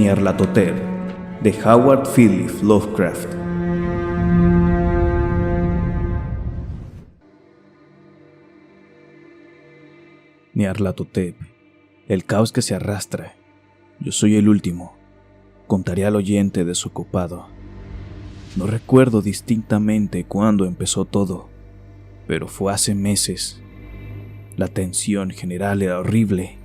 Nyarlathotep, de Howard Phillips Lovecraft. Nyarlathotep, el caos que se arrastra. Yo soy el último. Contaré al oyente desocupado. No recuerdo distintamente cuándo empezó todo, pero fue hace meses. La tensión general era horrible.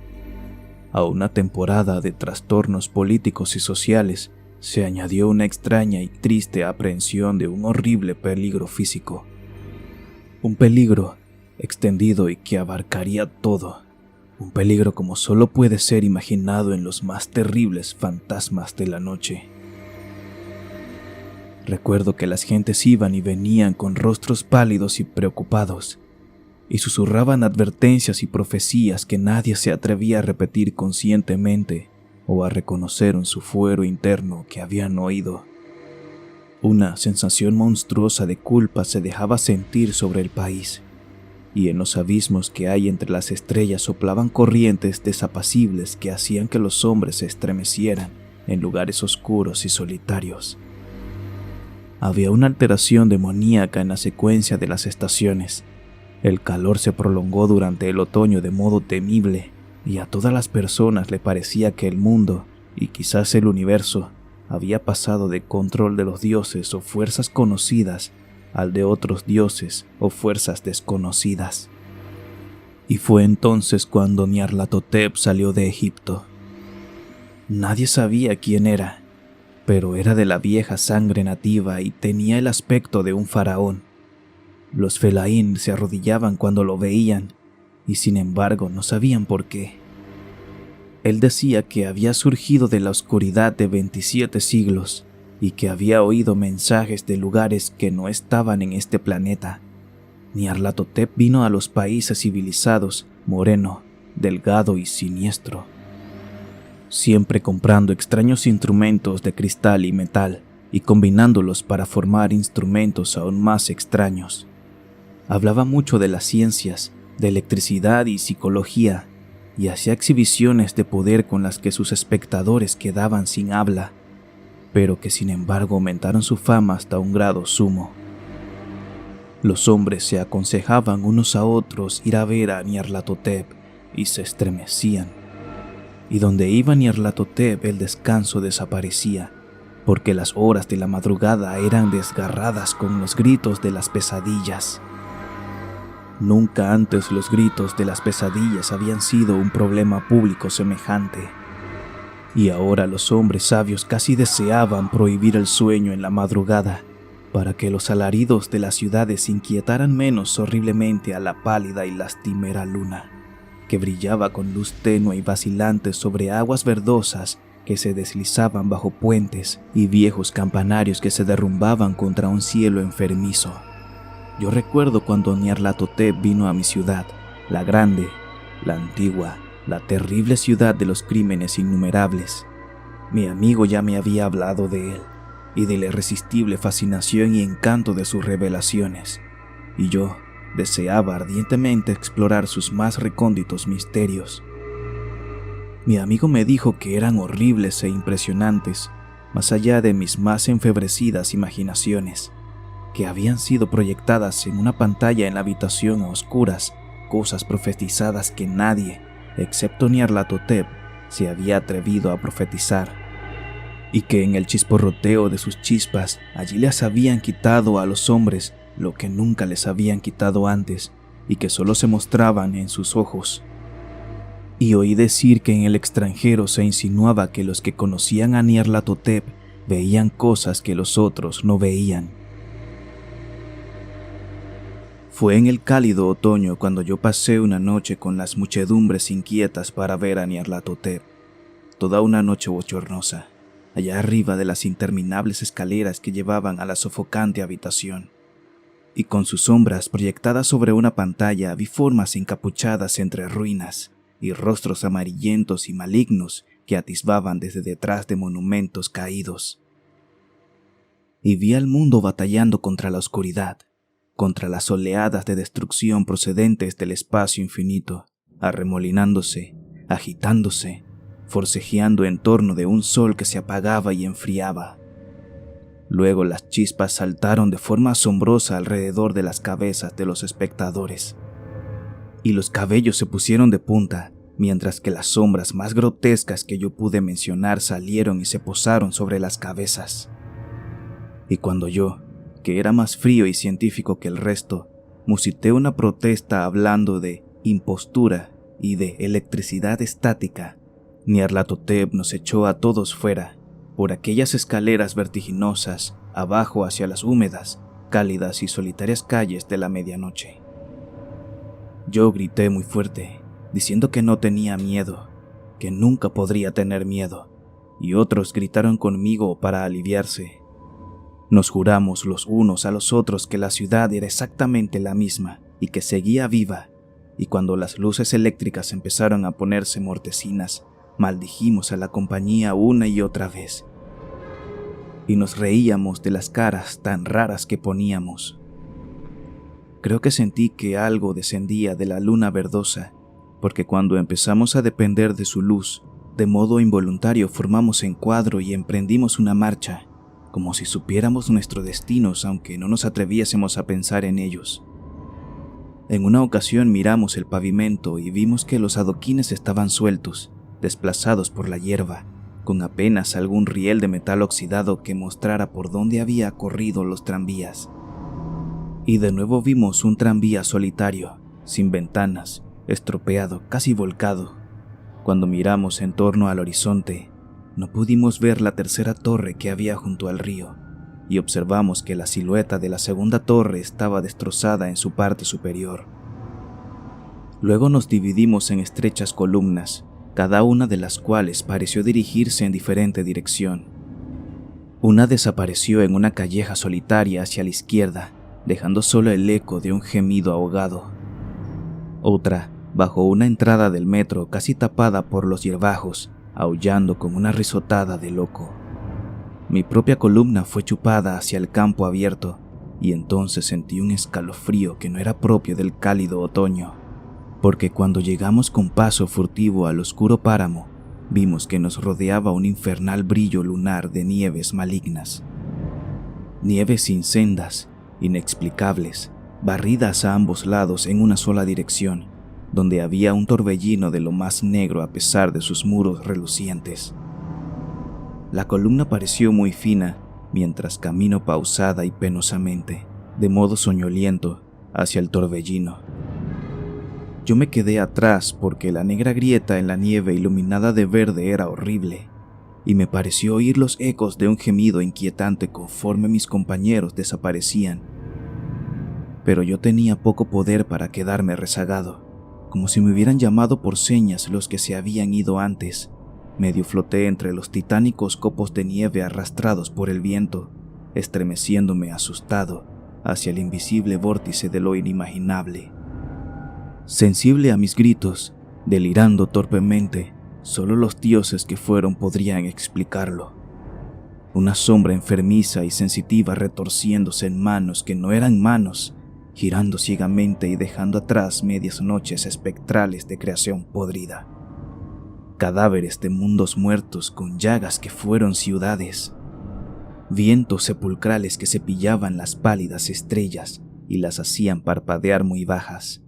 A una temporada de trastornos políticos y sociales se añadió una extraña y triste aprehensión de un horrible peligro físico. Un peligro extendido y que abarcaría todo. Un peligro como solo puede ser imaginado en los más terribles fantasmas de la noche. Recuerdo que las gentes iban y venían con rostros pálidos y preocupados, y susurraban advertencias y profecías que nadie se atrevía a repetir conscientemente o a reconocer en su fuero interno que habían oído. Una sensación monstruosa de culpa se dejaba sentir sobre el país, y en los abismos que hay entre las estrellas soplaban corrientes desapacibles que hacían que los hombres se estremecieran en lugares oscuros y solitarios. Había una alteración demoníaca en la secuencia de las estaciones. El calor se prolongó durante el otoño de modo temible, y a todas las personas le parecía que el mundo, y quizás el universo, había pasado de control de los dioses o fuerzas conocidas al de otros dioses o fuerzas desconocidas. Y fue entonces cuando Nyarlathotep salió de Egipto. Nadie sabía quién era, pero era de la vieja sangre nativa y tenía el aspecto de un faraón. Los Fellaín se arrodillaban cuando lo veían, y sin embargo no sabían por qué. Él decía que había surgido de la oscuridad de 27 siglos, y que había oído mensajes de lugares que no estaban en este planeta. Nyarlathotep vino a los países civilizados, moreno, delgado y siniestro, siempre comprando extraños instrumentos de cristal y metal y combinándolos para formar instrumentos aún más extraños. Hablaba mucho de las ciencias, de electricidad y psicología, y hacía exhibiciones de poder con las que sus espectadores quedaban sin habla, pero que sin embargo aumentaron su fama hasta un grado sumo. Los hombres se aconsejaban unos a otros ir a ver a Nyarlathotep y se estremecían. Y donde iba Nyarlathotep el descanso desaparecía, porque las horas de la madrugada eran desgarradas con los gritos de las pesadillas. Nunca antes los gritos de las pesadillas habían sido un problema público semejante, y ahora los hombres sabios casi deseaban prohibir el sueño en la madrugada, para que los alaridos de las ciudades inquietaran menos horriblemente a la pálida y lastimera luna, que brillaba con luz tenue y vacilante sobre aguas verdosas que se deslizaban bajo puentes y viejos campanarios que se derrumbaban contra un cielo enfermizo. Yo recuerdo cuando Nyarlathotep vino a mi ciudad, la grande, la antigua, la terrible ciudad de los crímenes innumerables. Mi amigo ya me había hablado de él y de la irresistible fascinación y encanto de sus revelaciones, y yo deseaba ardientemente explorar sus más recónditos misterios. Mi amigo me dijo que eran horribles e impresionantes, más allá de mis más enfebrecidas imaginaciones, que habían sido proyectadas en una pantalla en la habitación a oscuras, cosas profetizadas que nadie, excepto Nyarlathotep, se había atrevido a profetizar, y que en el chisporroteo de sus chispas allí les habían quitado a los hombres lo que nunca les habían quitado antes y que solo se mostraban en sus ojos. Y oí decir que en el extranjero se insinuaba que los que conocían a Nyarlathotep veían cosas que los otros no veían. Fue en el cálido otoño cuando yo pasé una noche con las muchedumbres inquietas para ver a Nyarlathotep. Toda una noche bochornosa, allá arriba de las interminables escaleras que llevaban a la sofocante habitación. Y con sus sombras proyectadas sobre una pantalla vi formas encapuchadas entre ruinas y rostros amarillentos y malignos que atisbaban desde detrás de monumentos caídos. Y vi al mundo batallando contra la oscuridad, contra las oleadas de destrucción procedentes del espacio infinito, arremolinándose, agitándose, forcejeando en torno de un sol que se apagaba y enfriaba. Luego las chispas saltaron de forma asombrosa alrededor de las cabezas de los espectadores, y los cabellos se pusieron de punta, mientras que las sombras más grotescas que yo pude mencionar salieron y se posaron sobre las cabezas. Y cuando yo, que era más frío y científico que el resto, musité una protesta hablando de impostura y de electricidad estática, Nyarlathotep nos echó a todos fuera, por aquellas escaleras vertiginosas, abajo hacia las húmedas, cálidas y solitarias calles de la medianoche. Yo grité muy fuerte, diciendo que no tenía miedo, que nunca podría tener miedo, y otros gritaron conmigo para aliviarse. Nos juramos los unos a los otros que la ciudad era exactamente la misma y que seguía viva, y cuando las luces eléctricas empezaron a ponerse mortecinas, maldijimos a la compañía una y otra vez. Y nos reíamos de las caras tan raras que poníamos. Creo que sentí que algo descendía de la luna verdosa, porque cuando empezamos a depender de su luz, de modo involuntario formamos encuadro y emprendimos una marcha, como si supiéramos nuestros destinos aunque no nos atreviésemos a pensar en ellos. En una ocasión miramos el pavimento y vimos que los adoquines estaban sueltos, desplazados por la hierba, con apenas algún riel de metal oxidado que mostrara por dónde había corrido los tranvías. Y de nuevo vimos un tranvía solitario, sin ventanas, estropeado, casi volcado. Cuando miramos en torno al horizonte, no pudimos ver la tercera torre que había junto al río, y observamos que la silueta de la segunda torre estaba destrozada en su parte superior. Luego nos dividimos en estrechas columnas, cada una de las cuales pareció dirigirse en diferente dirección. Una desapareció en una calleja solitaria hacia la izquierda, dejando solo el eco de un gemido ahogado. Otra, bajo una entrada del metro casi tapada por los hierbajos, aullando con una risotada de loco. Mi propia columna fue chupada hacia el campo abierto, y entonces sentí un escalofrío que no era propio del cálido otoño, porque cuando llegamos con paso furtivo al oscuro páramo, vimos que nos rodeaba un infernal brillo lunar de nieves malignas. Nieves sin sendas, inexplicables, barridas a ambos lados en una sola dirección, donde había un torbellino de lo más negro a pesar de sus muros relucientes. La columna pareció muy fina, mientras camino pausada y penosamente, de modo soñoliento, hacia el torbellino. Yo me quedé atrás porque la negra grieta en la nieve iluminada de verde era horrible, y me pareció oír los ecos de un gemido inquietante conforme mis compañeros desaparecían. Pero yo tenía poco poder para quedarme rezagado, como si me hubieran llamado por señas los que se habían ido antes. Medio floté entre los titánicos copos de nieve arrastrados por el viento, estremeciéndome asustado hacia el invisible vórtice de lo inimaginable. Sensible a mis gritos, delirando torpemente, solo los dioses que fueron podrían explicarlo. Una sombra enfermiza y sensitiva retorciéndose en manos que no eran manos, girando ciegamente y dejando atrás medias noches espectrales de creación podrida. Cadáveres de mundos muertos con llagas que fueron ciudades. Vientos sepulcrales que cepillaban las pálidas estrellas y las hacían parpadear muy bajas.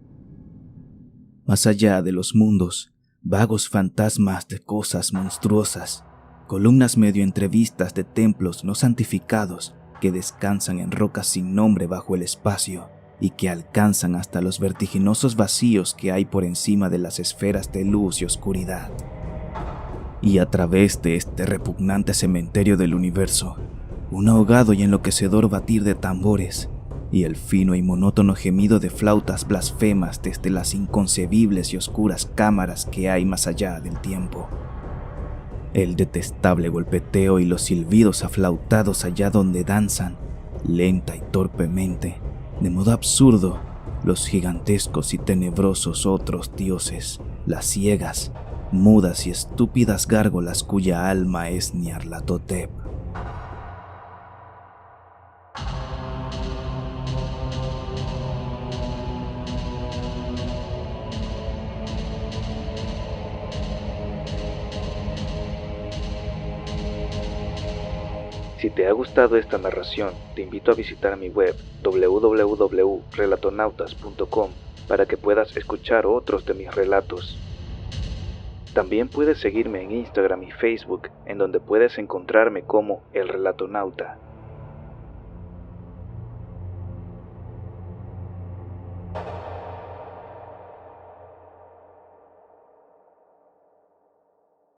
Más allá de los mundos, vagos fantasmas de cosas monstruosas, columnas medio entrevistas de templos no santificados que descansan en rocas sin nombre bajo el espacio y que alcanzan hasta los vertiginosos vacíos que hay por encima de las esferas de luz y oscuridad. Y a través de este repugnante cementerio del universo, un ahogado y enloquecedor batir de tambores, y el fino y monótono gemido de flautas blasfemas desde las inconcebibles y oscuras cámaras que hay más allá del tiempo. El detestable golpeteo y los silbidos aflautados allá donde danzan, lenta y torpemente, de modo absurdo, los gigantescos y tenebrosos otros dioses, las ciegas, mudas y estúpidas gárgolas cuya alma es Nyarlathotep. Si te ha gustado esta narración, te invito a visitar mi web www.relatonautas.com para que puedas escuchar otros de mis relatos. También puedes seguirme en Instagram y Facebook, en donde puedes encontrarme como El Relatonauta.